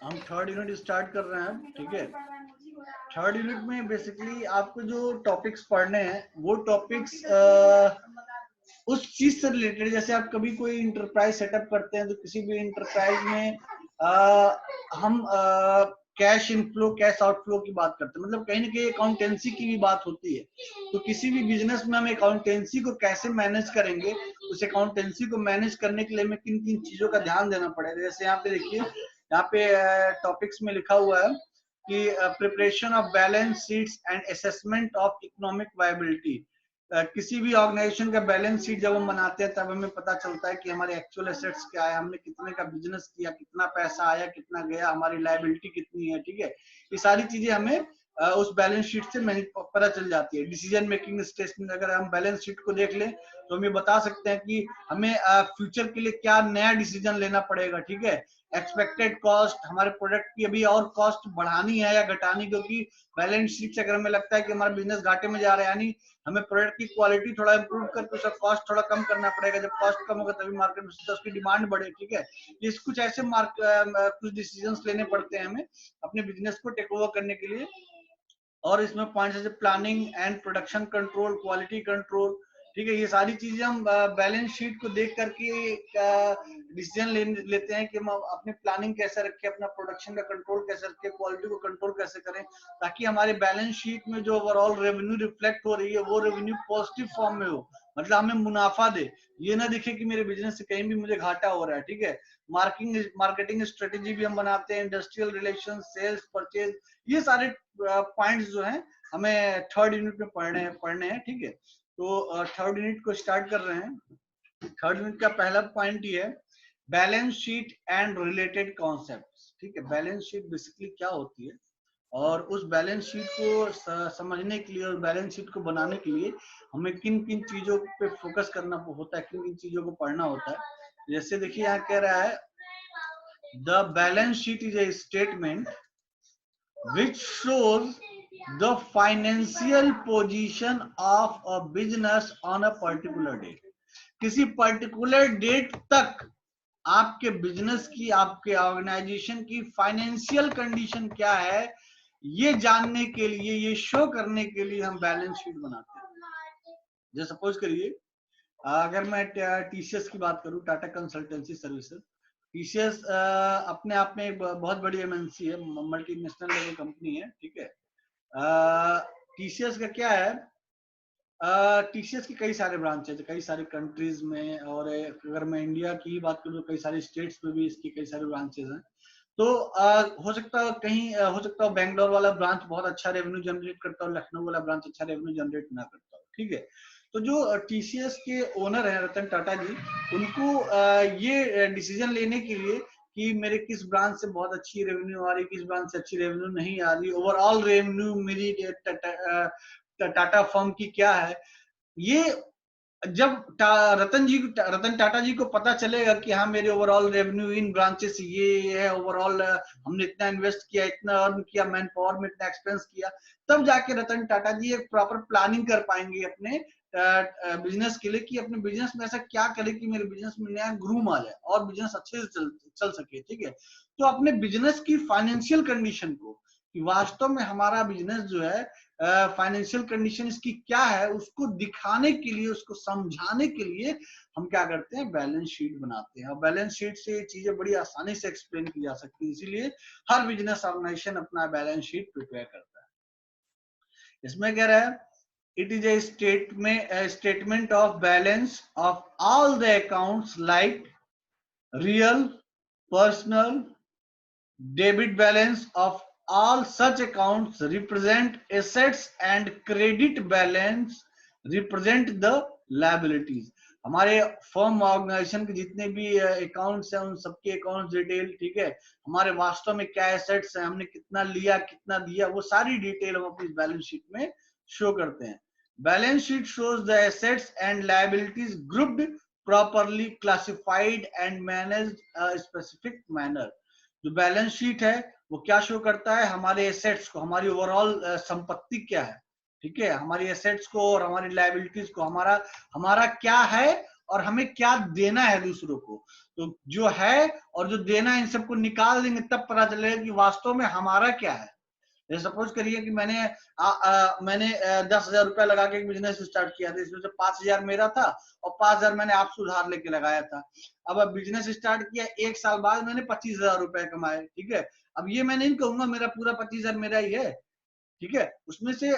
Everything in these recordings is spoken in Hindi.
हम थर्ड यूनिट स्टार्ट कर रहे हैं, ठीक है। थर्ड यूनिट में बेसिकली आपको जो टॉपिक्स पढ़ने हैं वो टॉपिक्स उस चीज से रिलेटेड, जैसे आप कभी कोई इंटरप्राइज सेटअप करते हैं तो किसी भी इंटरप्राइज में हम कैश इनफ्लो कैश आउटफ्लो की बात करते हैं, मतलब कहीं ना कहीं अकाउंटेंसी की भी बात होती है। तो किसी भी बिजनेस में हम अकाउंटेंसी को कैसे मैनेज करेंगे, उस अकाउंटेंसी को मैनेज करने के लिए हमें किन किन चीजों का ध्यान देना पड़ेगा। जैसे यहाँ पे देखिए, यहाँ पे टॉपिक्स में लिखा हुआ है कि preparation of balance sheets and assessment of economic viability. किसी भी ऑर्गेनाइजेशन का बैलेंस शीट जब हम बनाते हैं तब हमें पता चलता है कि हमारे एक्चुअल एसेट्स क्या है, हमने कितने का बिजनेस किया, कितना पैसा आया, कितना गया, हमारी लायबिलिटी कितनी है, ठीक है। ये सारी चीजें हमें उस बैलेंस शीट से पता चल जाती है। डिसीजन मेकिंग स्टेज में अगर हम बैलेंस शीट को देख लें तो हम ये बता सकते हैं कि हमें फ्यूचर के लिए क्या नया डिसीजन लेना पड़ेगा, ठीक है। एक्सपेक्टेड कॉस्ट, हमारे प्रोडक्ट की अभी और कॉस्ट बढ़ानी है या घटानी, क्योंकि बैलेंस शीट से अगर हमें लगता है कि हमारा बिजनेस घाटे में जा रहा है, यानी हमें प्रोडक्ट की क्वालिटी थोड़ा इंप्रूव करके उसका कॉस्ट थोड़ा कम करना पड़ेगा। जब कॉस्ट कम होगा तभी मार्केट में उसकी डिमांड बढ़े, ठीक है। ये कुछ ऐसे कुछ डिसीजंस लेने पड़ते हैं हमें अपने बिजनेस को टेक ओवर करने के लिए। और इसमें पॉइंट जैसे planning and production control, quality control, ठीक है। ये सारी चीजें हम बैलेंस शीट को देख करके डिसीजन लेते हैं कि हम अपनी प्लानिंग कैसे रखें, अपना प्रोडक्शन का कंट्रोल कैसे रखें, क्वालिटी को कंट्रोल कैसे करें, ताकि हमारे बैलेंस शीट में जो ओवरऑल रेवेन्यू रिफ्लेक्ट हो रही है वो रेवेन्यू पॉजिटिव फॉर्म में हो, मतलब हमें मुनाफा दे। ये ना दिखे कि मेरे बिजनेस से कहीं भी मुझे घाटा हो रहा है, ठीक है। मार्केटिंग स्ट्रेटेजी भी हम बनाते हैं, इंडस्ट्रियल रिलेशन, सेल्स, परचेज, ये सारे पॉइंट्स जो हैं हमें थर्ड यूनिट में पढ़ने हैं, ठीक है। तो थर्ड यूनिट को स्टार्ट कर रहे हैं। थर्ड यूनिट का पहला पॉइंट ये है, balance sheet and related concepts, ठीक है। बैलेंस शीट बेसिकली क्या होती है और उस बैलेंस शीट को समझने के लिए और बैलेंस शीट को बनाने के लिए हमें किन किन चीजों पे फोकस करना होता है, किन किन चीजों को पढ़ना होता है। जैसे देखिए यहाँ कह रहा है, the balance sheet is a statement which shows the financial position of a business on a particular date। किसी पर्टिकुलर डेट तक आपके बिजनेस की, आपके ऑर्गेनाइजेशन की फाइनेंशियल कंडीशन क्या है, ये जानने के लिए, ये शो करने के लिए हम बैलेंस शीट बनाते हैं। जैसे सपोज करिए, अगर मैं टीसीएस की बात करूं, टाटा कंसल्टेंसी सर्विसेज। टीसीएस अपने आप में एक बहुत बड़ी एमएनसी है, मल्टीनेशनल लेवल कंपनी है, ठीक है। टीसीएस का क्या है, टीसीएस की कई सारे ब्रांच है कई सारी कंट्रीज में, और अगर मैं इंडिया की ही बात करूं तो कई सारे स्टेट्स में भी इसकी कई सारे ब्रांचेस हैं। तो हो सकता है कहीं हो सकता है बैंगलोर वाला ब्रांच बहुत अच्छा रेवेन्यू जनरेट करता हो, लखनऊ वाला ब्रांच अच्छा रेवेन्यू जनरेट ना करता हो, ठीक है। तो जो टीसीएस के ओनर हैं रतन टाटा जी, उनको ये डिसीजन लेने के लिए कि मेरे किस ब्रांच से बहुत अच्छी रेवेन्यू आ रही, किस ब्रांच से अच्छी रेवेन्यू नहीं आ रही, ओवरऑल रेवेन्यू मेरी टाटा फर्म की क्या है, ये जब रतन टाटा जी को पता चलेगा कि हाँ मेरे ओवरऑल रेवेन्यू इन ब्रांचेस ये है, ओवरऑल हमने इतना इन्वेस्ट किया, इतना अर्न किया, मैन पावर में इतना एक्सपेंस किया, तब जाके रतन टाटा जी एक प्रॉपर प्लानिंग कर पाएंगे अपने बिजनेस के लिए कि अपने बिजनेस में ऐसा क्या करे कि मेरे बिजनेस में नया ग्रूम आ जाए और बिजनेस अच्छे से चल सके, ठीक है। तो अपने बिजनेस की फाइनेंशियल कंडीशन को, कि वास्तव में हमारा बिजनेस जो है फाइनेंशियल कंडीशन इसकी क्या है, उसको दिखाने के लिए, उसको समझाने के लिए हम क्या करते हैं, बैलेंस शीट बनाते हैं। और बैलेंस शीट से ये चीजें बड़ी आसानी से एक्सप्लेन की जा सकती है, इसीलिए हर बिजनेस ऑर्गेनाइजेशन अपना बैलेंस शीट प्रिपेयर करता है। इसमें कह रहा है, it is a statement of balance of all the accounts like real, personal, debit balance of all such accounts represent assets and credit balance represent the liabilities। हमारे फर्म ऑर्गेनाइजेशन के जितने भी अकाउंट्स हैं उन सबके अकाउंट्स डिटेल, ठीक है। हमारे वास्तव में क्या एसेट्स हैं, हमने कितना लिया, कितना दिया, वो सारी डिटेल हम अपनी बैलेंस शीट में शो करते हैं। Balance sheet shows the assets and liabilities grouped, properly classified and managed specific manner. जो बैलेंस शीट है वो क्या शो करता है, हमारे एसेट्स को, हमारी ओवरऑल संपत्ति क्या है, ठीक है, हमारी एसेट्स को और हमारी लायबिलिटीज को, हमारा क्या है और हमें क्या देना है दूसरों को। तो जो है और जो देना है इन सबको निकाल देंगे तब पता चलेगा कि वास्तव में हमारा क्या है। जैसे सपोज करिए कि मैंने 10,000 रुपया लगा के एक बिजनेस स्टार्ट किया था, इसमें से 5,000 मेरा था और 5,000 मैंने आपसे उधार लेके लगाया था। अब बिजनेस स्टार्ट किया, 1 साल बाद मैंने 25,000 रुपए कमाए, ठीक है। अब ये मैं नहीं कहूंगा मेरा पूरा 25,000 मेरा ही है, ठीक है। उसमें से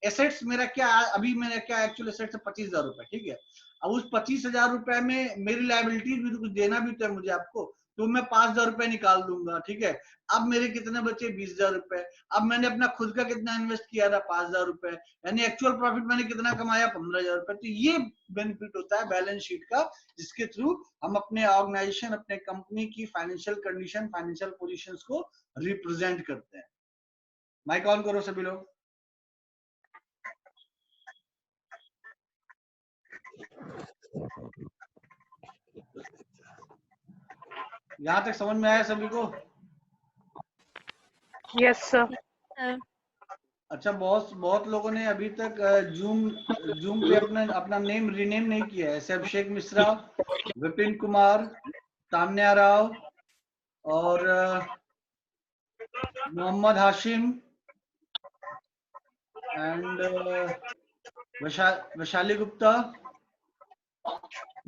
एसेट्स मेरा क्या, अभी मेरा क्या एक्चुअल एसेट्स है 25,000 रुपए, ठीक है। अब उस 25,000 रुपए में मेरी लायबिलिटी भी तो कुछ देना भी तो है मुझे आपको, तो मैं 5,000 रुपए निकाल दूंगा, ठीक है। अब मेरे कितने बचे, 20,000 रुपए। अब मैंने अपना खुद का कितना इन्वेस्ट किया था, 5,000 रुपए, यानी एक्चुअल प्रॉफिट मैंने कितना कमाया, 15,000 रुपए। तो ये बेनिफिट होता है बैलेंस शीट का, जिसके थ्रू हम अपने ऑर्गेनाइजेशन, अपने कंपनी की फाइनेंशियल कंडीशन, फाइनेंशियल पोजीशंस को रिप्रेजेंट करते हैं। माइक ऑन करो सभी लोग। यहाँ तक समझ में आया सभी को? Yes sir. अच्छा, बहुत लोगों ने अभी तक जूम पे अपना नेम रीनेम नहीं किया है। जैसे अभिषेक मिश्रा, विपिन कुमार, तान्या राव और मोहम्मद हाशिम एंड वैशाली गुप्ता।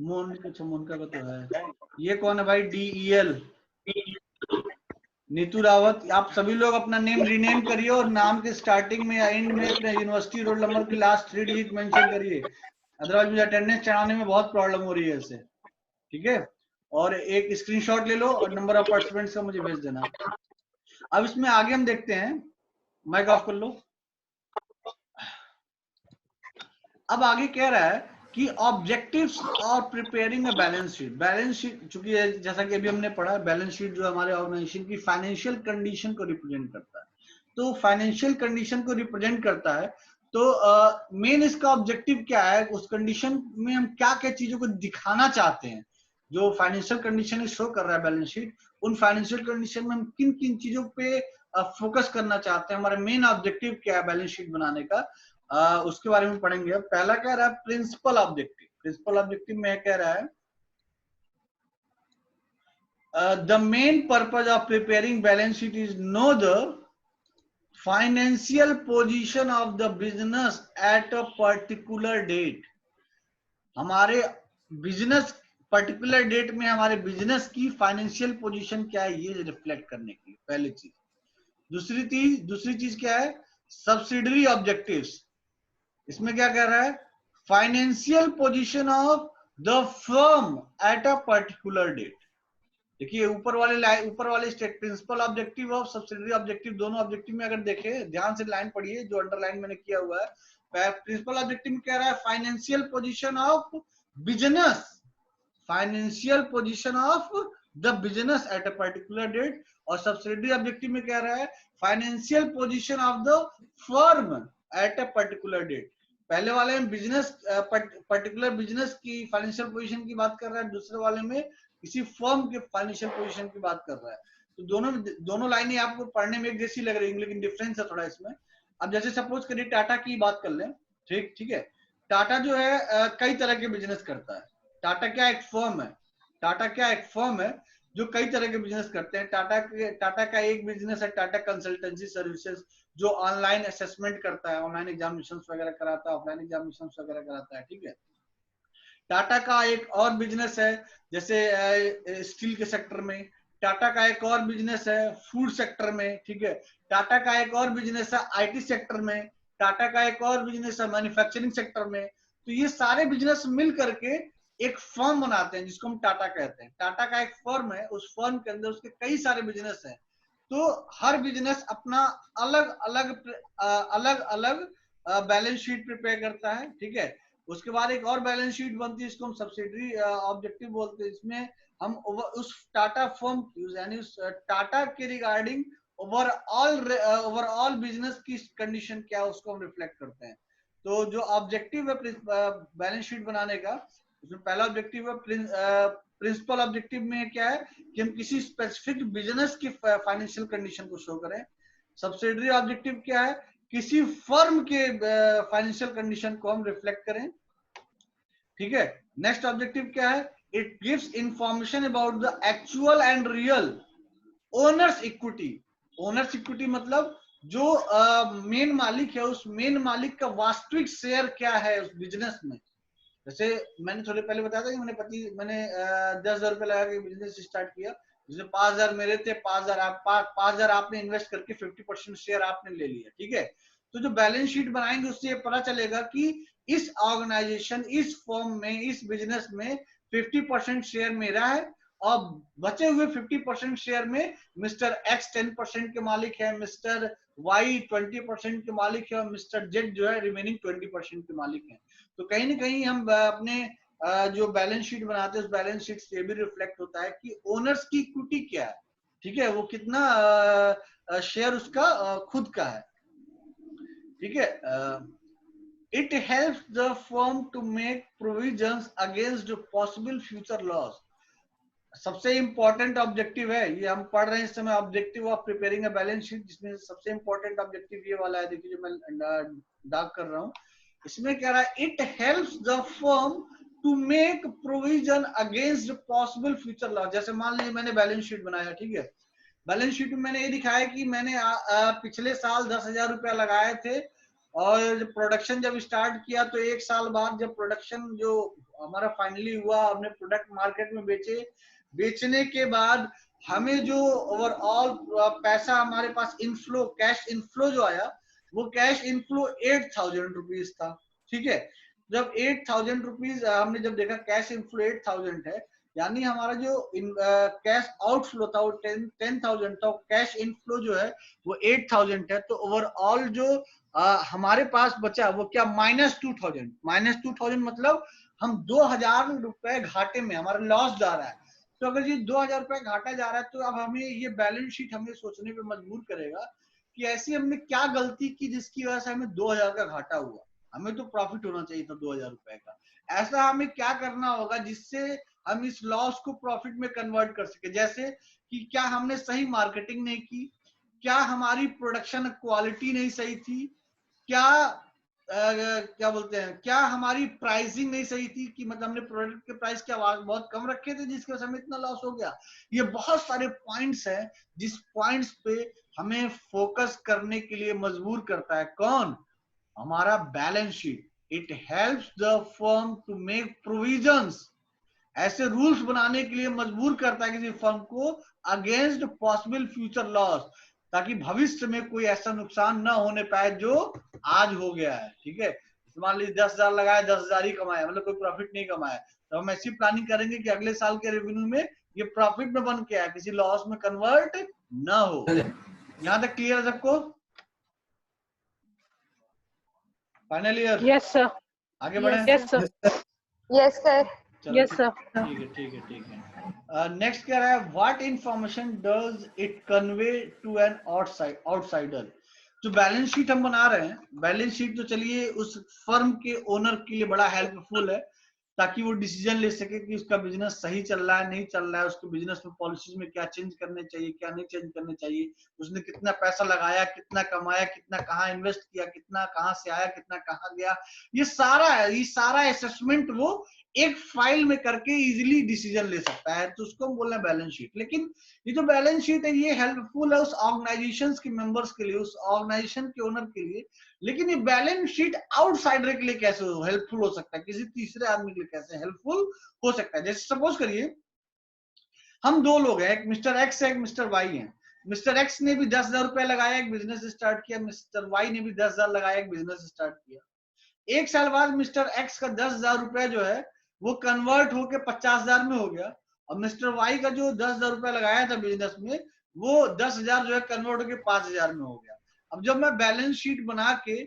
मोनिका का तो है। ये कौन है भाई? DEL नीतू रावत। आप सभी लोग अपना नेम रीनेम करिए और नाम के स्टार्टिंग में या एंड में अपने यूनिवर्सिटी रोल नंबर की लास्ट 3 डिजिट मेंशन करिए, अदरवाइज मुझे अटेंडेंस चढ़ाने में बहुत प्रॉब्लम हो रही है इससे, ठीक है। और एक स्क्रीनशॉट ले लो और नंबर ऑफ पार्टिसिपेंट्स का मुझे भेज देना। अब इसमें आगे हम देखते हैं, माइक ऑफ कर लो। अब आगे कह रहा है कि ऑब्जेक्टिव्स और preparing a balance sheet. Balance sheet चूंकि जैसा कि अभी हमने पढ़ा, बैलेंस शीट जो हमारे ऑर्गेनाइजेशन की फाइनेंशियल कंडीशन को रिप्रेजेंट करता है। तो फाइनेंशियल कंडीशन को रिप्रेजेंट करता है, तो मेन इसका ऑब्जेक्टिव क्या है, उस कंडीशन में हम क्या क्या चीजों को दिखाना चाहते हैं। जो फाइनेंशियल कंडीशन शो कर रहा है बैलेंस शीट, उन फाइनेंशियल कंडीशन में हम किन किन चीजों पे फोकस करना चाहते हैं, हमारा मेन ऑब्जेक्टिव क्या है बैलेंस शीट बनाने का, उसके बारे में पढ़ेंगे। पहला कह रहा है प्रिंसिपल ऑब्जेक्टिव। प्रिंसिपल ऑब्जेक्टिव में कह रहा है the main purpose of preparing balance sheet is know the financial position of the business at a particular date. हमारे बिजनेस पर्टिकुलर डेट में हमारे बिजनेस की फाइनेंशियल पोजीशन क्या है, ये रिफ्लेक्ट करने की पहली चीज। दूसरी चीज क्या है, सब्सिडरी ऑब्जेक्टिव्स। इसमें क्या कह रहा है, financial position of the firm at a particular date. देखिए ऊपर वाले स्टेट प्रिंसिपल ऑब्जेक्टिव और सब्सिडरी ऑब्जेक्टिव, दोनों ऑब्जेक्टिव में अगर देखें, ध्यान से लाइन पढ़िए जो अंडरलाइन मैंने किया हुआ है। प्रिंसिपल ऑब्जेक्टिव में कह रहा है financial position of business, financial position of the business at a particular date. और सब्सिडरी ऑब्जेक्टिव में कह रहा है financial position of the firm at a particular date. पहले वाले में बिजनेस, पर्टिकुलर बिजनेस की फाइनेंशियल पोजीशन की बात कर रहा है, दूसरे वाले में किसी फर्म के फाइनेंशियल पोजीशन की बात कर रहा है। तो दोनों लाइनें आपको पढ़ने में एक जैसी लग रही है, लेकिन डिफरेंस है थोड़ा इसमें। अब जैसे सपोज करिए टाटा की बात कर लें, ठीक है। टाटा जो है कई तरह के बिजनेस करता है। टाटा क्या एक फर्म है, टाटा क्या एक फर्म है जो कई तरह के बिजनेस करते हैं। टाटा का एक बिजनेस है टाटा कंसल्टेंसी सर्विसेज, जो ऑनलाइन असेसमेंट करता है, ऑनलाइन एग्जामिनेशन वगैरह कराता है, ऑफलाइन एग्जामिनेशन वगैरह कराता है, ठीक है। टाटा का एक और बिजनेस है जैसे स्टील के सेक्टर में, टाटा का एक और बिजनेस है फूड सेक्टर में, ठीक है। टाटा का एक और बिजनेस है IT सेक्टर में, टाटा का एक और बिजनेस है मैन्युफैक्चरिंग सेक्टर में। तो ये सारे बिजनेस मिल करके एक फर्म बनाते हैं जिसको हम टाटा कहते हैं। टाटा का एक फर्म है, उस फर्म के अंदर उसके कई सारे बिजनेस हैं। तो हर बिजनेस अपना अलग अलग बैलेंस शीट प्रिपेयर करता है, ठीक है। उसके बाद एक और बैलेंस शीट बनती है, इसको हम सब्सिडरी ऑब्जेक्टिव बोलते हैं। इसमें हम उस टाटा फर्म की, यानी उस टाटा के रिगार्डिंग ओवरऑल बिजनेस की कंडीशन क्या है उसको हम रिफ्लेक्ट करते हैं। तो जो ऑब्जेक्टिव है बैलेंस शीट बनाने का, उसमें पहला ऑब्जेक्टिव है प्रिंसिपल ऑब्जेक्टिव में क्या है कि हम किसी स्पेसिफिक बिजनेस की फाइनेंशियल कंडीशन को शो करें। सब्सिडरी ऑब्जेक्टिव क्या है, किसी फर्म के फाइनेंशियल कंडीशन को हम रिफ्लेक्ट करें, ठीक है। नेक्स्ट ऑब्जेक्टिव क्या है? It gives information about the actual and real owners equity. Owners equity मतलब जो मेन मालिक है, उस मेन मालिक का वास्तविक शेयर क्या है उस बिजनेस में। जैसे मैंने थोड़े पहले बताया था कि मैंने 10,000 रुपए लगा के बिजनेस स्टार्ट किया, जिसमें 5,000 मेरे थे, 5,000 आपने इन्वेस्ट करके 50% शेयर आपने ले लिया, ठीक है। तो जो बैलेंस शीट बनाएंगे उससे ये पता चलेगा कि इस ऑर्गेनाइजेशन, इस फर्म में, इस बिजनेस में 50% शेयर मेरा है, और बचे हुए 50% शेयर में मिस्टर एक्स 10% के मालिक है, मिस्टर वाई 20% के मालिक है, और मिस्टर जेड जो है रिमेनिंग 20% के मालिक है। तो कहीं ना कहीं हम अपने जो बैलेंस शीट बनाते हैं उस बैलेंस शीट से भी रिफ्लेक्ट होता है कि ओनर्स की इक्विटी क्या है, ठीक है, वो कितना शेयर उसका खुद का है, ठीक है। It helps the firm to make provisions against possible future loss. सबसे इंपॉर्टेंट ऑब्जेक्टिव है ये, हम पढ़ रहे हैं इस समय, objective of preparing a balance sheet, जिसमें सबसे इंपॉर्टेंट ऑब्जेक्टिव ये वाला है, देखिए जो मैं डार्क कर रहा हूँ। इसमें क्या रहा है? It helps the firm to make provision against possible future loss. जैसे मान लीजिए मैंने बैलेंस शीट बनाया, ठीक है, बैलेंस शीट में मैंने ये दिखाया कि मैंने पिछले साल 10,000 रुपया लगाए थे, और प्रोडक्शन जब स्टार्ट किया तो एक साल बाद जब प्रोडक्शन जो हमारा फाइनली हुआ, हमने प्रोडक्ट मार्केट में बेचे, बेचने के बाद हमें जो ओवरऑल पैसा हमारे पास इनफ्लो, कैश इनफ्लो जो आया, वो कैश इनफ्लो 8,000 रुपीज था, ठीक है। जब 8,000 रुपीज हमने जब देखा कैश इनफ्लो 8,000 है, यानी हमारा जो कैश आउटफ्लो था वो 10,000 था, कैश इनफ्लो जो है वो 8,000 है। तो ओवरऑल जो हमारे पास बचा वो क्या? -2,000। -2,000 मतलब हम 2,000 रुपए घाटे में, हमारा लॉस जा रहा है। तो अगर ये 2,000 रुपए घाटा जा रहा है तो अब हमें ये बैलेंस शीट हमें सोचने पे मजबूर करेगा कि ऐसी हमने क्या गलती की जिसकी वजह से हमें 2,000 का घाटा हुआ। हमें तो प्रॉफिट होना चाहिए था 2,000 रुपए का। ऐसा हमें क्या करना होगा जिससे हम इस लॉस को प्रॉफिट में कन्वर्ट कर सके। जैसे कि क्या हमने सही मार्केटिंग नहीं की, क्या हमारी प्रोडक्शन क्वालिटी नहीं सही थी, क्या क्या बोलते हैं, क्या हमारी प्राइसिंग नहीं सही थी, कि मतलब हमने प्रोडक्ट के प्राइस क्या बहुत कम रखे थे जिसकी वजह से हमें इतना लॉस हो गया। ये बहुत सारे पॉइंट्स हैं जिस पॉइंट्स पे हमें फोकस करने के लिए मजबूर करता है कौन? हमारा balance sheet. It helps the firm to make provisions, ऐसे रूल्स बनाने के लिए मजबूर करता है किसी फर्म को अगेंस्ट पॉसिबल फ्यूचर लॉस, ताकि भविष्य में कोई ऐसा नुकसान ना होने पाए जो आज हो गया है, ठीक है। मान लीजिए 10,000 लगाया, 10,000 ही कमाया, मतलब कोई प्रॉफिट नहीं कमाया, तो हम ऐसी प्लानिंग करेंगे कि अगले साल के रेवेन्यू में ये प्रॉफिट में बन के आए, किसी लॉस में कन्वर्ट ना हो। यहाँ तक क्लियर है सबको? Final year? Yes sir. आगे बढ़े? Yes sir. Yes sir. Yes sir. ठीक है, ठीक है, ठीक है। नेक्स्ट क्या है? What information does it convey to an outsider. जो बैलेंस शीट हम बना रहे हैं, बैलेंस शीट तो चलिए उस फर्म के ओनर के लिए बड़ा हेल्पफुल है, ताकि वो डिसीजन ले सके कि उसका बिजनेस सही चल रहा है नहीं चल रहा है, उसके बिजनेस में पॉलिसीज में क्या चेंज करने चाहिए, क्या नहीं चेंज करने चाहिए, उसने कितना पैसा लगाया, कितना कमाया, कितना कहाँ इन्वेस्ट किया, कितना कहाँ से आया, कितना कहाँ गया, ये सारा असेसमेंट वो एक फाइल में करके इजीली डिसीजन ले सकता है। तो उसको हम बोल रहे हैं बैलेंस शीट। लेकिन ये जो बैलेंस शीट है ये हेल्पफुल है उस ऑर्गेनाइजेशन के मेंबर्स के लिए, उस ऑर्गेनाइजेशन के ओनर के लिए। लेकिन ये बैलेंस शीट आउटसाइडर के लिए कैसे हेल्पफुल हो सकता है, किसी तीसरे आदमी के लिए कैसे हेल्पफुल हो सकता है? जैसे सपोज करिए हम दो लोग हैं, एक मिस्टर एक्स है, एक मिस्टर वाई है। मिस्टर एक्स ने भी 10,000 रुपए लगाया, एक बिजनेस स्टार्ट किया, मिस्टर वाई ने भी 10,000 लगाया, एक बिजनेस स्टार्ट किया। एक साल बाद मिस्टर एक्स का 10,000 रुपया जो है वो कन्वर्ट होके 50,000 में हो गया, और मिस्टर वाई का जो 10,000 रुपया लगाया था बिजनेस में वो 10,000 जो है कन्वर्ट होके 5,000 में हो गया। अब जब मैं बैलेंस शीट बना के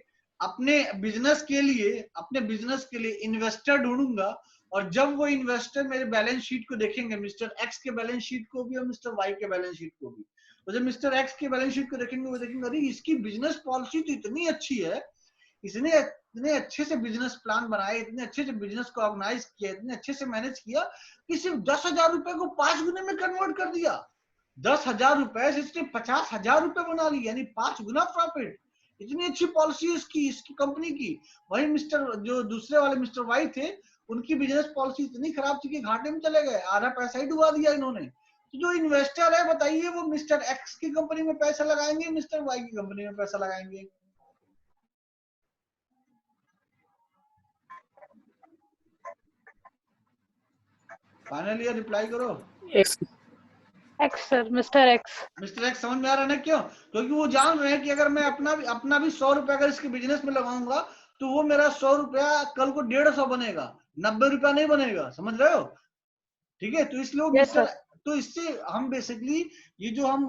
अपने बिजनेस के लिए इन्वेस्टर ढूंढूंगा, और जब वो इन्वेस्टर मेरे बैलेंस शीट को देखेंगे, मिस्टर एक्स के बैलेंस शीट को भी और मिस्टर वाई के बैलेंस शीट को भी, तो जब मिस्टर एक्स के बैलेंस शीट को देखेंगे वो देखेंगे अरे इसकी बिजनेस पॉलिसी तो इतनी अच्छी है, इसने इतने अच्छे से बिजनेस प्लान बनाए, इतने अच्छे से बिजनेस को ऑर्गेनाइज किया, इतने अच्छे से मैनेज किया कि सिर्फ 10,000 रुपए को 5 गुने में कन्वर्ट कर दिया। 10,000 रुपए से इसने 50,000 रुपए बना ली, यानी 5 गुना प्रॉफिट। इतनी अच्छी पॉलिसी इसकी कंपनी की। वही मिस्टर जो दूसरे वाले मिस्टर वाई थे उनकी बिजनेस पॉलिसी इतनी खराब थी कि घाटे में चले गए, आधा पैसा ही डुबा दिया इन्होंने। तो जो इन्वेस्टर है बताइए, वो मिस्टर एक्स की कंपनी में पैसा लगाएंगे, मिस्टर वाई की कंपनी में पैसा लगाएंगे? फाइनल ईयर रिप्लाई करो। X sir, mister x. Mister x समझ में आ रहा है ना? क्यों? क्योंकि वो जान रहे हैं कि अगर मैं अपना भी 100 रुपया अगर इसके बिजनेस में लगाऊंगा तो वो मेरा 100 रुपया कल को 150 बनेगा, 90 रुपया नहीं बनेगा। समझ रहे हो? ठीक है, तो इसलिए वो Yes, मिस्टर, sir. तो इससे हम बेसिकली ये जो हम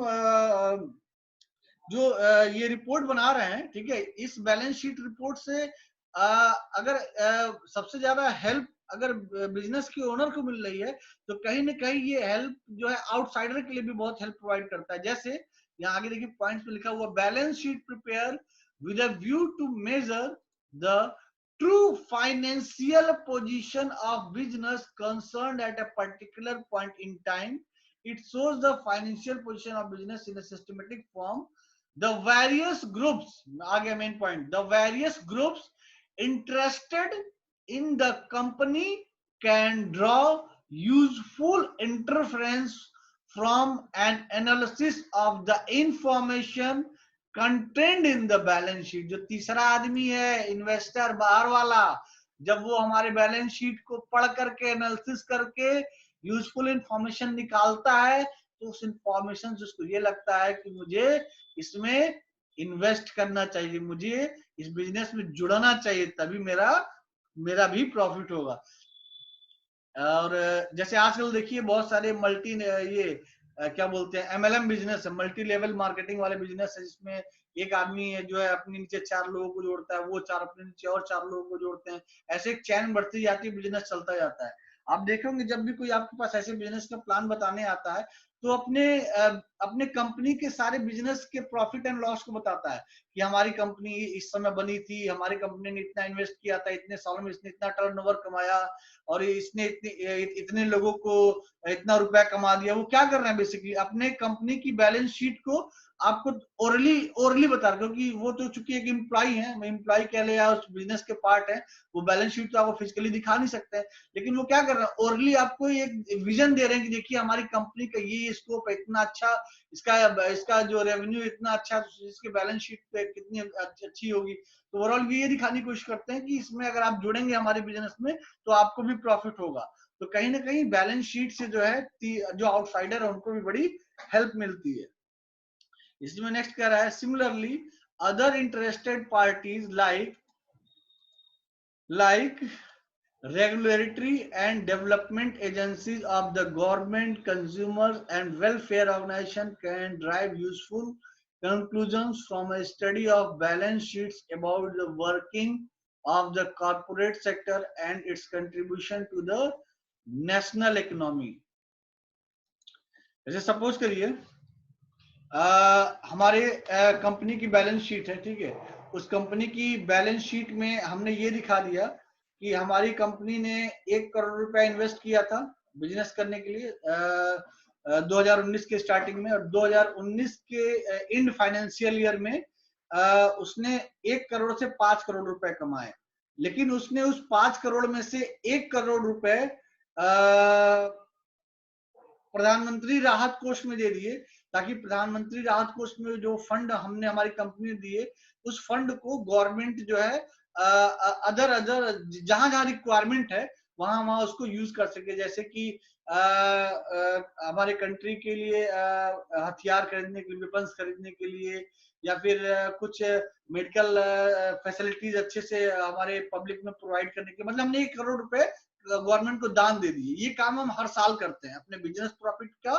ये रिपोर्ट बना रहे हैं, ठीक है, इस बैलेंस शीट रिपोर्ट से अगर सबसे ज्यादा हेल्प अगर बिजनेस के ओनर को मिल रही है तो कहीं ना कहीं ये हेल्प जो है आउटसाइडर के लिए भी बहुत हेल्प प्रोवाइड करता है। जैसे यहाँ आगे देखिए पॉइंट्स में लिखा हुआ, balance sheet prepare with a view to measure the true financial position of business concerned at a particular point in time. It shows the financial position of business in a systematic form. The various groups, again main point, the various groups interested in the company can draw useful interference from an analysis of the information content in the balance sheet. जो तीसरा आदमी है इन्वेस्टर बाहर वाला, जब वो हमारे बैलेंस शीट को पढ़ करके एनालिसिस करके यूजफुल इंफॉर्मेशन निकालता है तो उस इंफॉर्मेशन से उसको ये लगता है कि मुझे इसमें इन्वेस्ट करना चाहिए, मुझे इस बिजनेस में जुड़ना चाहिए, तभी मेरा भी प्रॉफिट होगा। और जैसे आजकल देखिए बहुत सारे मल्टी ये क्या बोलते हैं एमएलएम बिजनेस है, मल्टी लेवल मार्केटिंग वाले बिजनेस है, जिसमें एक आदमी है जो है अपने नीचे 4 लोगों को जोड़ता है, वो 4 अपने नीचे और 4 लोगों को जोड़ते हैं, ऐसे एक चैन बढ़ती जाती है, बिजनेस चलता जाता है। आप देखेंगे जब भी कोई आपके पास ऐसे बिजनेस का प्लान बताने आता है तो अपने कंपनी के सारे बिजनेस के प्रॉफिट एंड लॉस को बताता है कि हमारी कंपनी इस समय बनी थी, हमारी कंपनी ने इतना इन्वेस्ट किया था, इतने सालों में इसने इतना टर्नओवर कमाया और इसने इतने लोगों को इतना रुपया कमा दिया। वो क्या कर रहे हैं बेसिकली अपने कंपनी की बैलेंस शीट को आपको ओरली बता रहे, क्योंकि वो तो चूंकि एक एम्प्लॉय है, एम्प्लॉय कह ले या उस बिजनेस के पार्ट है, वो बैलेंस शीट तो आपको फिजिकली दिखा नहीं सकते, लेकिन वो क्या कर रहे हैं ओरली आपको एक विजन दे रहे हैं कि देखिए हमारी कंपनी का ये स्कोप है, इतना अच्छा इसका जो रेवेन्यू इतना अच्छा, इसके बैलेंस शीट पे कितनी अच्छी होगी। तो ओवरऑल ये दिखाने की कोशिश करते हैं कि इसमें अगर आप जुड़ेंगे हमारे बिजनेस में तो आपको भी प्रॉफिट होगा। तो कहीं ना कहीं बैलेंस शीट से जो है जो आउटसाइडर है उनको भी बड़ी हेल्प मिलती है। इसमें नेक्स्ट कह रहा है, similarly other interested parties like regulatory and development agencies of the government, consumers and welfare organization can drive useful conclusions from a study of balance sheets about the working of the corporate sector and its contribution to the national economy. जैसे सपोज करिए हमारे कंपनी की बैलेंस शीट है, ठीक है, उस कंपनी की बैलेंस शीट में हमने ये दिखा दिया कि हमारी कंपनी ने 1 करोड़ रुपया इन्वेस्ट किया था बिजनेस करने के लिए 2019 के स्टार्टिंग में, और 2019 के इंड फाइनेंशियल ईयर में उसने 1 करोड़ से 5 करोड़ रुपए कमाए, लेकिन उसने उस 5 करोड़ में से 1 करोड़ रुपए प्रधानमंत्री राहत कोष में दे दिए, ताकि प्रधानमंत्री राहत कोष में जो फंड हमने हमारी कंपनी दिए उस फंड को गवर्नमेंट जो है अदर जहां जहां रिक्वायरमेंट है वहां उसको यूज कर सके। जैसे कि हमारे कंट्री के लिए हथियार खरीदने के लिए, वेपन्स खरीदने के लिए, या फिर कुछ मेडिकल फैसिलिटीज अच्छे से हमारे पब्लिक में प्रोवाइड करने के, मतलब हमने 1 करोड़ रुपए गवर्नमेंट को दान दे दिए। ये काम हम हर साल करते हैं, अपने बिजनेस प्रॉफिट का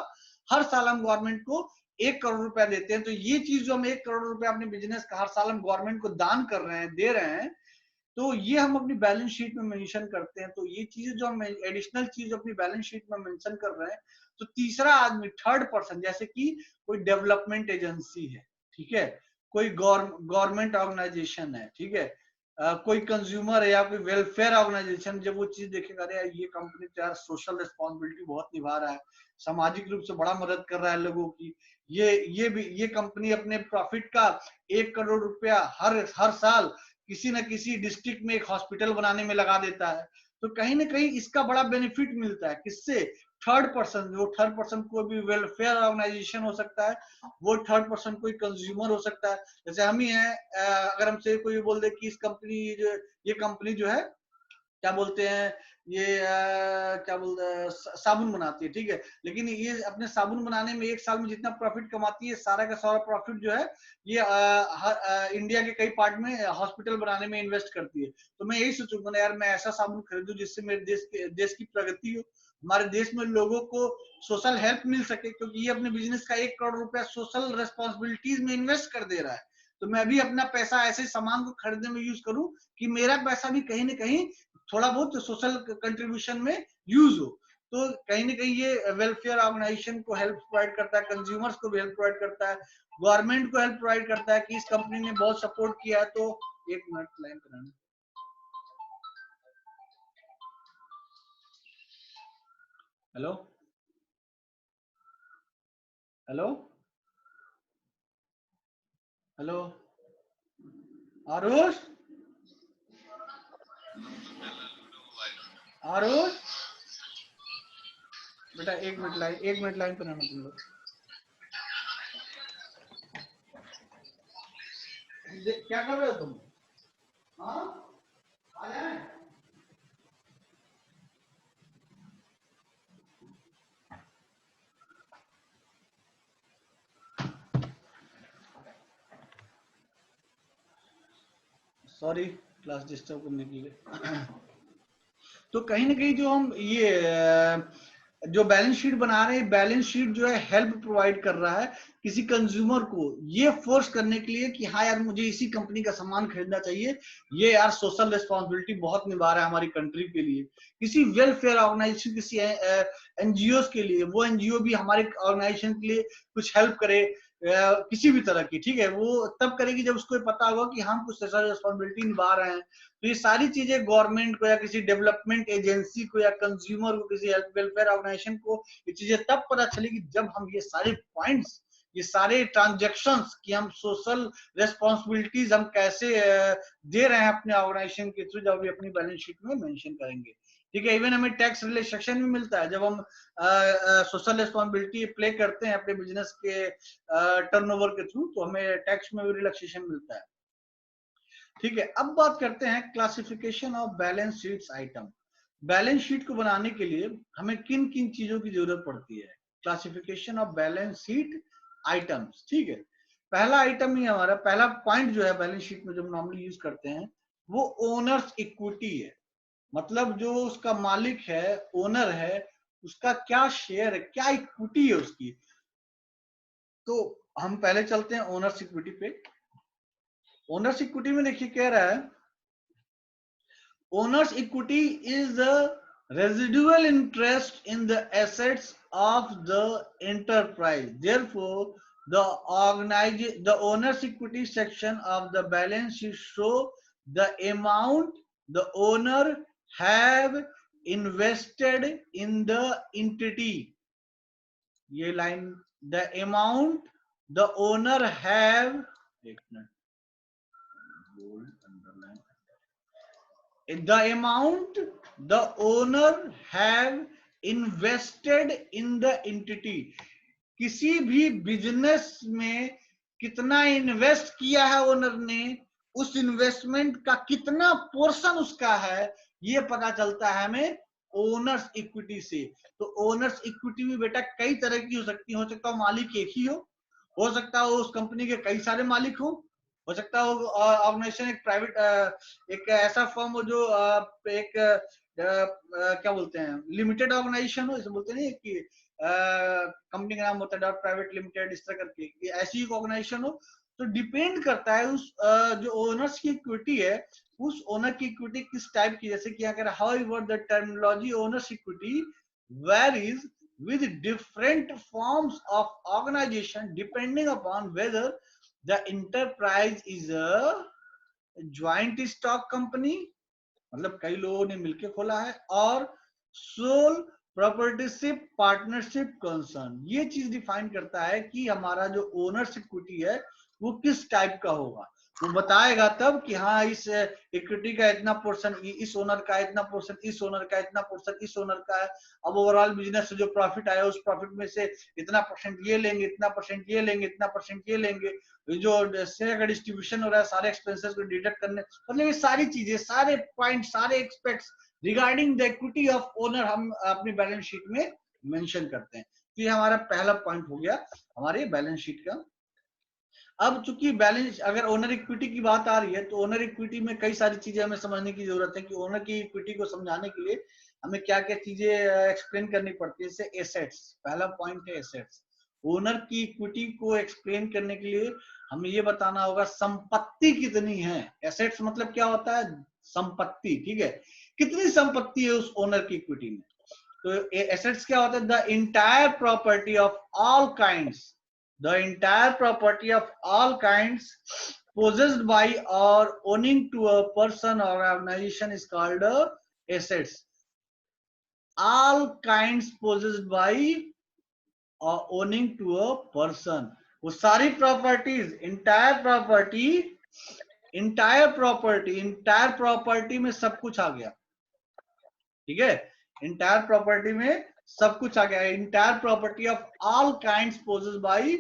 हर साल हम गवर्नमेंट को 1 करोड़ रुपया देते हैं। तो ये चीज जो हम 1 करोड़ रुपया अपने बिजनेस का हर साल हम गवर्नमेंट को दान कर रहे हैं, दे रहे हैं, तो ये हम अपनी बैलेंस शीट में मेंशन करते हैं। तो ये चीजें जो हम एडिशनल चीज अपनी बैलेंस शीट में मेंशन कर रहे हैं, तो तीसरा आदमी, थर्ड पर्सन, जैसे कि कोई डेवलपमेंट एजेंसी है, ठीक है, कोई गवर्नमेंट ऑर्गेनाइजेशन है, ठीक है, कोई कंज्यूमर है या कोई वेलफेयर ऑर्गेनाइजेशन, जब वो चीज देखेगा अरे ये कंपनी तो यार सोशल रिस्पॉन्सिबिलिटी बहुत निभा रहा है, सामाजिक रूप से बड़ा मदद कर रहा है लोगों की, ये कंपनी अपने प्रॉफिट का 1 करोड़ रुपया हर साल किसी न किसी डिस्ट्रिक्ट में एक हॉस्पिटल बनाने में लगा देता है, तो कहीं ना कहीं इसका बड़ा बेनिफिट मिलता है किससे, थर्ड पर्सन। जो थर्ड पर्सन कोई भी वेलफेयर ऑर्गेनाइजेशन हो सकता है, वो थर्ड पर्सन कोई कंज्यूमर हो सकता है। जैसे हम ही हैं, अगर हमसे कोई बोल दे कि इस कंपनी ये कंपनी जो है क्या बोलते हैं, ये क्या बोलते हैं, साबुन बनाती है, ठीक है, लेकिन ये अपने साबुन बनाने में एक साल में जितना प्रॉफिट कमाती है, सारा का सारा प्रॉफिट जो है ये इंडिया के कई पार्ट में हॉस्पिटल बनाने में इन्वेस्ट करती है। तो मैं यही सोचूंगा ना यार, मैं ऐसा साबुन खरीदूं जिससे मेरे देश की प्रगति हो, हमारे देश में लोगों को सोशल हेल्प मिल सके, क्योंकि ये अपने बिजनेस का 1 करोड़ रुपया सोशल रेस्पॉन्सिबिलिटीज में इन्वेस्ट कर दे रहा है। तो मैं भी अपना पैसा ऐसे सामान को खरीदने में यूज करूं कि मेरा पैसा भी कहीं ना कहीं थोड़ा बहुत सोशल कंट्रीब्यूशन में यूज हो। तो कहीं ना कहीं ये वेलफेयर ऑर्गेनाइजेशन को हेल्प प्रोवाइड करता है, कंज्यूमर्स को भी हेल्प प्रोवाइड करता है, गवर्नमेंट को हेल्प प्रोवाइड करता है कि इस कंपनी ने बहुत सपोर्ट किया है। तो 1 मिनट लाइन कराना। Hello hello hello Aarush Aarush बेटा 1 मिनट लाइन पर रहना तुम लोग। क्या कर रहे हो तुम? हाँ आ जाए। सॉरी क्लास डिस्टर्ब करने के लिए। तो कहीं ना कहीं जो हम ये जो बैलेंस शीट बना रहे हैं, बैलेंस शीट जो है हेल्प प्रोवाइड कर रहा है किसी कंज्यूमर को ये फोर्स करने के लिए कि हाँ यार मुझे इसी कंपनी का सामान खरीदना चाहिए, ये यार सोशल रिस्पॉन्सिबिलिटी बहुत निभा रहा है हमारी कंट्री के लिए। किसी वेलफेयर ऑर्गेनाइजेशन, किसी एनजीओ के लिए, वो एनजीओ भी हमारे ऑर्गेनाइजेशन के लिए कुछ हेल्प करे किसी भी तरह की, ठीक है, वो तब करेगी जब उसको पता होगा कि हम कुछ सोशल रिस्पॉन्सिबिलिटी निभा रहे हैं। तो ये सारी चीजें गवर्नमेंट को या किसी डेवलपमेंट एजेंसी को या कंज्यूमर को, किसी हेल्थ वेलफेयर ऑर्गेनाइजेशन को ये चीजें तब पता चलेगी जब हम ये सारे पॉइंट्स, ये सारे ट्रांजैक्शंस कि हम सोशल रेस्पॉन्सिबिलिटीज हम कैसे दे रहे हैं अपने ऑर्गेनाइजेशन के थ्रू, जब भी अपनी बैलेंस शीट में मेंशन करेंगे। ठीक है, इवन हमें टैक्स रिलैक्सेशन भी मिलता है जब हम सोशल रिस्पॉन्सिबिलिटी प्ले करते हैं अपने बिजनेस के टर्नओवर के थ्रू, तो हमें टैक्स में भी रिलैक्सेशन मिलता है। ठीक है, अब बात करते हैं classification of balance sheets item. Balance sheet को बनाने के लिए हमें किन किन चीजों की जरूरत पड़ती है। Classification of balance sheet items, ठीक है। पहला आइटम ही हमारा पहला पॉइंट जो है बैलेंस शीट में जो हम नॉर्मली यूज करते हैं वो ओनर्स इक्विटी है। मतलब जो उसका मालिक है, ओनर है, उसका क्या शेयर है, क्या इक्विटी है उसकी। तो हम पहले चलते हैं ओनर्स इक्विटी पे। ओनर्स इक्विटी में देखिए कह रहा है owner's equity is the residual interest in the assets of the enterprise. Therefore, the owner's equity section of the balance sheet show the amount the owner have invested in the entity. ये line, the amount the owner have, एक minute, bold underline, the amount the owner have invested in the entity. किसी भी बिजनेस में कितना इन्वेस्ट किया है ओनर ने, उस इन्वेस्टमेंट का कितना पोर्शन उसका है, ये पता चलता है हमें ओनर्स इक्विटी से। तो ओनर्स इक्विटी भी बेटा कई तरह की हो सकती है। हो सकता है मालिक एक ही हो सकता है उस कंपनी के कई सारे मालिक हो सकता है ऑर्गेनाइजेशन एक प्राइवेट एक ऐसा फर्म हो जो एक क्या बोलते हैं लिमिटेड ऑर्गेनाइजेशन हो, इसे बोलते नहीं कि कंपनी का नाम होता है डॉट प्राइवेट लिमिटेड, इस तरह करके ऐसी एक ऑर्गेनाइजेशन हो। तो डिपेंड करता है उस जो ओनर्स की इक्विटी है, उस ओनर की इक्विटी किस टाइप की। जैसे कि यहाँ कह how ever the terminology owners equity varies with different forms of organization depending upon whether the enterprise is a joint stock company, मतलब कई लोगों ने मिलकर खोला है, और सोल प्रॉपर्टीशिप पार्टनरशिप कंसर्न। ये चीज डिफाइन करता है कि हमारा जो ओनर्स इक्विटी है वो किस टाइप का होगा। वो बताएगा तब कि हाँ इस इक्विटी का इतना पोर्शन इस ओनर का, इतना पोर्शन इस ओनर का, इतना पोर्शन इस ओनर का है। अब ओवरऑल बिजनेस से जो प्रॉफिट आया उस प्रॉफिट में से इतना परसेंट ये लेंगे, इतना परसेंट ये लेंगे, इतना परसेंट ये लेंगे, जो शेयर का डिस्ट्रीब्यूशन हो रहा है सारे एक्सपेंसेस को डिडक्ट करने, मतलब ये सारी चीजें, सारे पॉइंट, सारे aspects regarding the equity of owner हम अपनी बैलेंस शीट में मेंशन करते हैं। तो ये हमारा पहला पॉइंट हो गया हमारे बैलेंस शीट का। अब चूंकि बैलेंस, अगर ओनर इक्विटी की बात आ रही है तो ओनर इक्विटी में कई सारी चीजें हमें समझने की जरूरत है कि ओनर की इक्विटी को समझाने के लिए हमें क्या क्या चीजें एक्सप्लेन करनी पड़ती है। जैसे एसेट्स, पहला पॉइंट है एसेट्स। ओनर की इक्विटी को एक्सप्लेन करने के लिए हमें ये बताना होगा संपत्ति कितनी है। एसेट्स मतलब क्या होता है, संपत्ति, ठीक है, कितनी संपत्ति है उस ओनर की इक्विटी में। तो एसेट्स क्या होता है, the entire property of all kinds, the entire property of all kinds possessed by or owning to a person or organization is called assets. All kinds possessed by or owning to a person, वो सारी प्रॉपर्टीज, इंटायर प्रॉपर्टी में सब कुछ आ गया, ठीक है, इंटायर प्रॉपर्टी में सब कुछ आ गया। Entire property of all kinds possessed by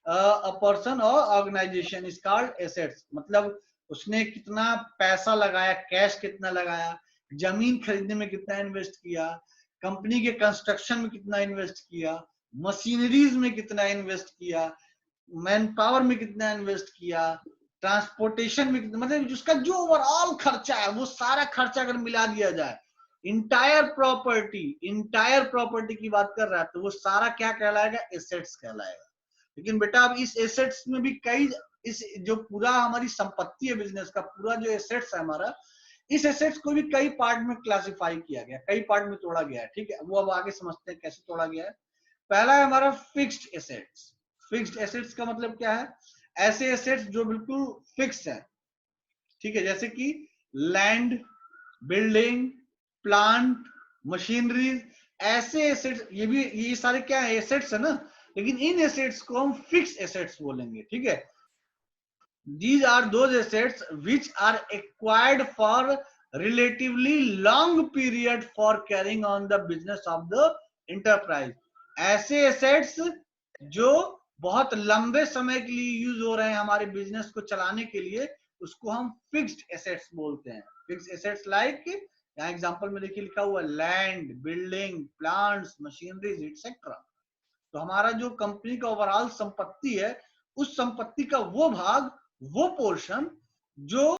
a person और ऑर्गेनाइजेशन इज कॉल्ड एसेट्स। मतलब उसने कितना पैसा लगाया, कैश कितना लगाया, जमीन खरीदने में कितना इन्वेस्ट किया, कंपनी के कंस्ट्रक्शन में कितना इन्वेस्ट किया, मशीनरीज में कितना इन्वेस्ट किया, मैन पावर में कितना इन्वेस्ट किया, ट्रांसपोर्टेशन में कितना, मतलब उसका जो ओवरऑल खर्चा है वो सारा खर्चा अगर मिला दिया जाए, इंटायर प्रॉपर्टी की बात कर रहा है तो वो सारा क्या कहलाएगा, एसेट्स कहलाएगा। लेकिन बेटा अब इस एसेट्स में भी कई, इस जो पूरा हमारी संपत्ति है बिजनेस का, पूरा जो एसेट्स है हमारा, इस एसेट्स को भी कई पार्ट में क्लासिफाई किया गया, कई पार्ट में तोड़ा गया है, ठीक है। वो अब आगे समझते हैं कैसे तोड़ा गया है। पहला है हमारा फिक्स्ड एसेट्स। फिक्स्ड एसेट्स का मतलब क्या है, ऐसे एसेट्स जो बिल्कुल फिक्स है, ठीक है, जैसे कि लैंड, बिल्डिंग, प्लांट, मशीनरीज, ऐसे एसेट्स, ये सारे क्या है, एसेट्स है ना, लेकिन इन एसेट्स को हम फिक्स एसेट्स बोलेंगे, ठीक है। These are those assets which are acquired for relatively long period for carrying on the business of the enterprise. ऐसे assets जो बहुत लंबे समय के लिए यूज हो रहे हैं हमारे बिजनेस को चलाने के लिए, उसको हम फिक्स्ड एसेट्स बोलते हैं। फिक्स्ड एसेट्स लाइक, यहाँ एग्जांपल में देखिए लिखा हुआ land, building, plants, machineries etcetera. तो हमारा जो कंपनी का ओवरऑल संपत्ति है, उस संपत्ति का वो भाग, वो पोर्शन जो